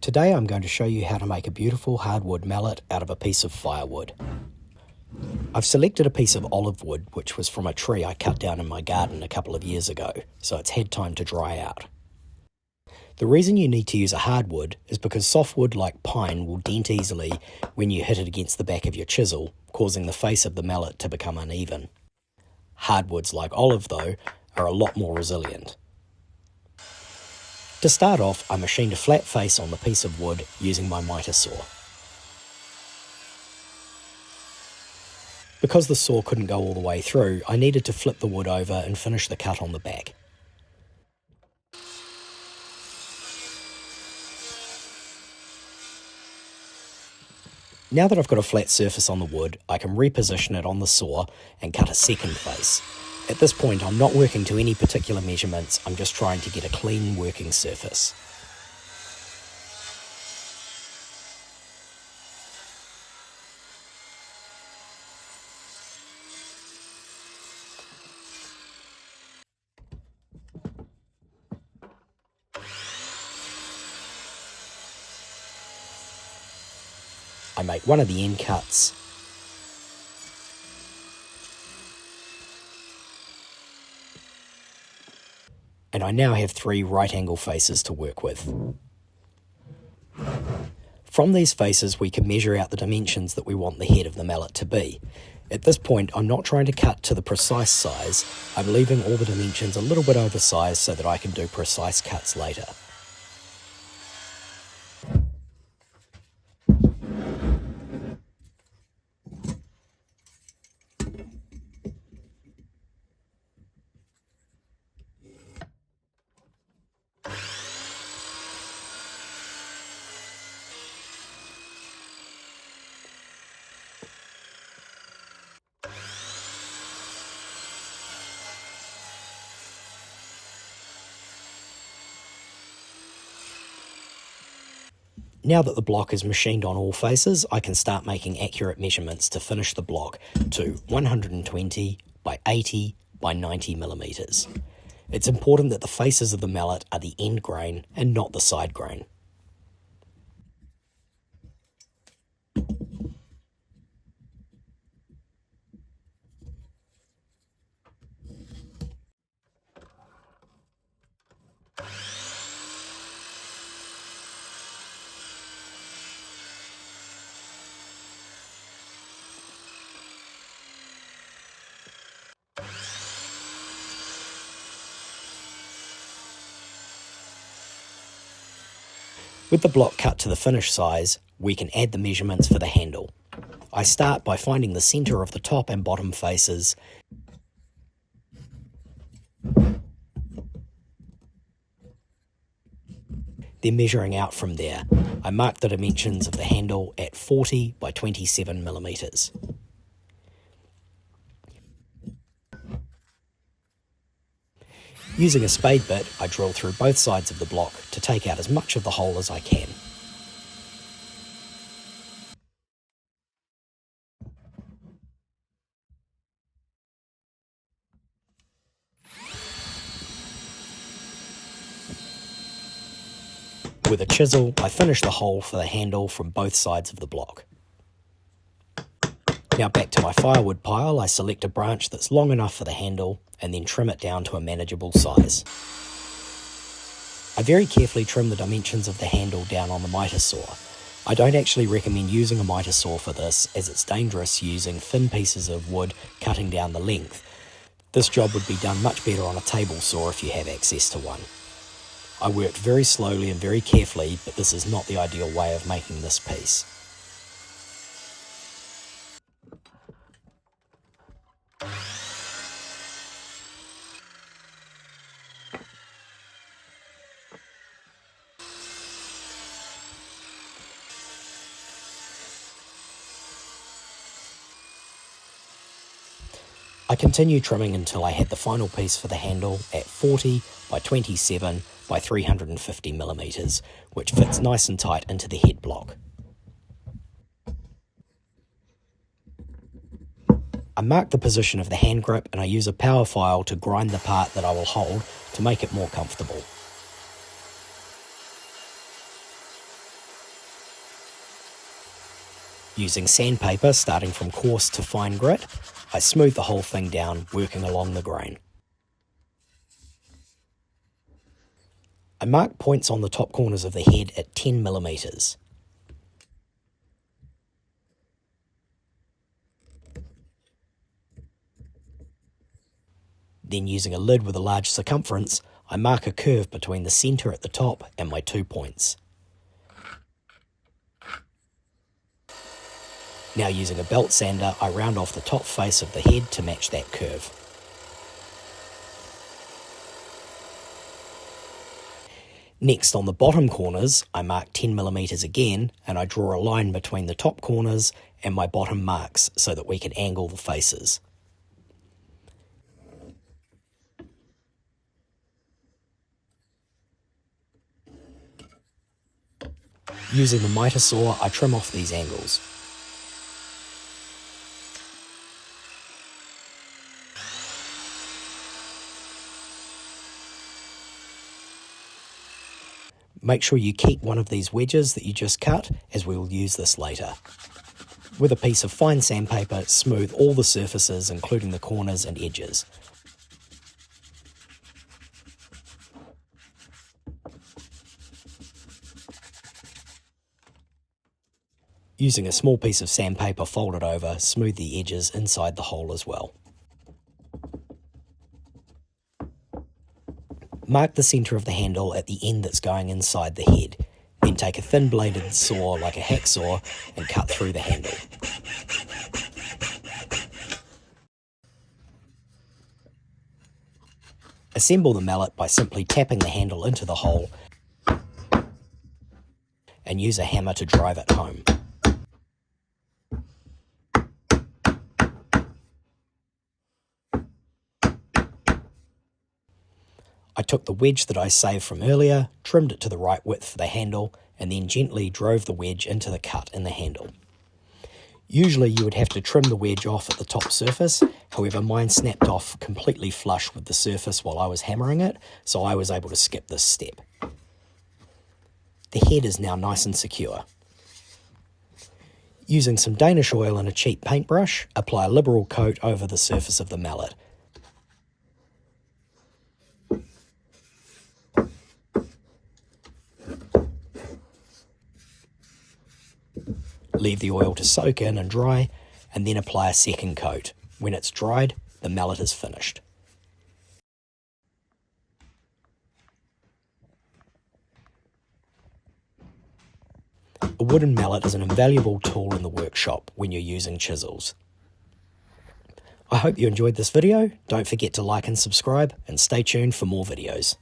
Today I'm going to show you how to make a beautiful hardwood mallet out of a piece of firewood. I've selected a piece of olive wood which was from a tree I cut down in my garden a couple of years ago, so it's had time to dry out. The reason you need to use a hardwood is because softwood like pine will dent easily when you hit it against the back of your chisel, causing the face of the mallet to become uneven. Hardwoods like olive, though, are a lot more resilient. To start off, I machined a flat face on the piece of wood using my miter saw. Because the saw couldn't go all the way through, I needed to flip the wood over and finish the cut on the back. Now that I've got a flat surface on the wood, I can reposition it on the saw and cut a second face. At this point, I'm not working to any particular measurements, I'm just trying to get a clean working surface. I make one of the end cuts, and I now have 3 right angle faces to work with. From these faces we can measure out the dimensions that we want the head of the mallet to be. At this point I'm not trying to cut to the precise size, I'm leaving all the dimensions a little bit oversized so that I can do precise cuts later. Now that the block is machined on all faces, I can start making accurate measurements to finish the block to 120 by 80 by 90 millimeters. It's important that the faces of the mallet are the end grain and not the side grain. With the block cut to the finished size, we can add the measurements for the handle. I start by finding the centre of the top and bottom faces, then measuring out from there. I mark the dimensions of the handle at 40 by 27 millimeters. Using a spade bit, I drill through both sides of the block to take out as much of the hole as I can. With a chisel, I finish the hole for the handle from both sides of the block. Now back to my firewood pile, I select a branch that's long enough for the handle and then trim it down to a manageable size. I very carefully trim the dimensions of the handle down on the miter saw. I don't actually recommend using a miter saw for this, as it's dangerous using thin pieces of wood cutting down the length. This job would be done much better on a table saw if you have access to one. I worked very slowly and very carefully, but this is not the ideal way of making this piece. I continued trimming until I had the final piece for the handle at 40 by 27 by 350 millimeters, which fits nice and tight into the head block. I mark the position of the hand grip and I use a power file to grind the part that I will hold to make it more comfortable. Using sandpaper starting from coarse to fine grit, I smooth the whole thing down, working along the grain. I mark points on the top corners of the head at 10mm. Then, using a lid with a large circumference, I mark a curve between the centre at the top and my 2 points. Now, using a belt sander, I round off the top face of the head to match that curve. Next, on the bottom corners, I mark 10mm again, and I draw a line between the top corners and my bottom marks so that we can angle the faces. Using the miter saw, I trim off these angles. Make sure you keep one of these wedges that you just cut, as we will use this later. With a piece of fine sandpaper, smooth all the surfaces, including the corners and edges. Using a small piece of sandpaper folded over, smooth the edges inside the hole as well. Mark the centre of the handle at the end that's going inside the head. Then take a thin bladed saw like a hacksaw and cut through the handle. Assemble the mallet by simply tapping the handle into the hole and use a hammer to drive it home. I took the wedge that I saved from earlier, trimmed it to the right width for the handle, and then gently drove the wedge into the cut in the handle. Usually you would have to trim the wedge off at the top surface, however mine snapped off completely flush with the surface while I was hammering it, so I was able to skip this step. The head is now nice and secure. Using some Danish oil and a cheap paintbrush, apply a liberal coat over the surface of the mallet. Leave the oil to soak in and dry, and then apply a second coat. When it's dried, the mallet is finished. A wooden mallet is an invaluable tool in the workshop when you're using chisels. I hope you enjoyed this video. Don't forget to like and subscribe, and stay tuned for more videos.